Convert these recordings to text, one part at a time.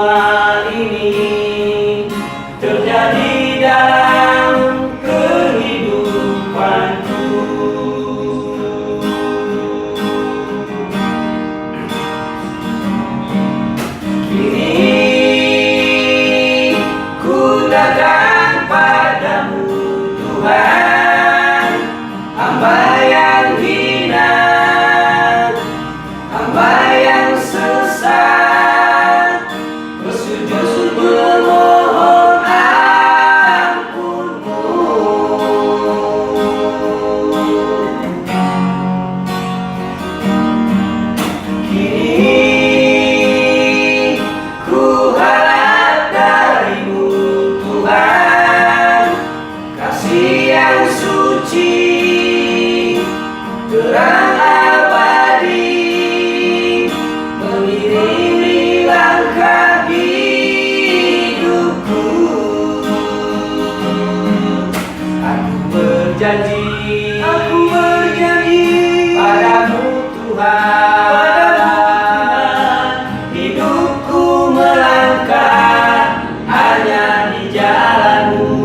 semua ini terjadi dalam kehidupanku. Kini ku datang padamu Tuhan, hamba yang hina, hamba yang sesat, bersujud memohon ampunmu. Kini ku harap darimu Tuhan, kasih yang suci, terang abadi, mengiringi langkah hidupku. Aku berjanji padamu Tuhan, hidupku melangkah hanya di jalan-Mu.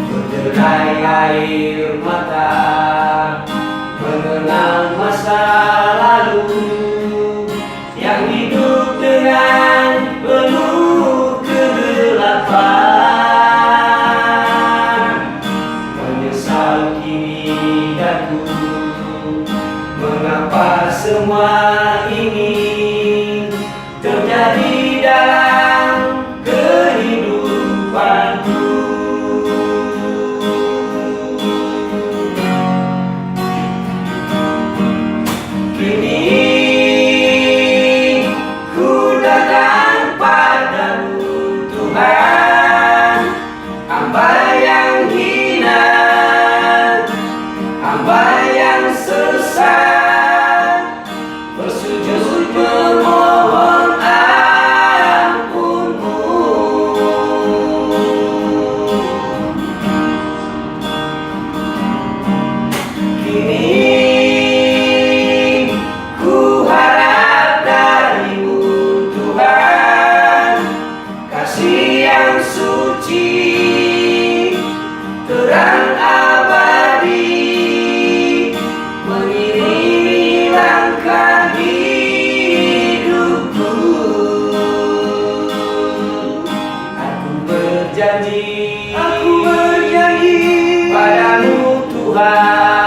Berderai air mata, mengenang masa lalu yang hidup dengan penuh kegelapan. Menyesal kini daku, mengapa semua ini terjadi dalam kehidupanku. Kini ku datang padamu Tuhan, hamba yang hina, hamba yang sesat, bersujud memohon ampunmu. Kini ku harap darimu Tuhan, kasih yang suci, terang abadi, mengiringi langkah hidupku. Aku berjanji padamu Tuhan,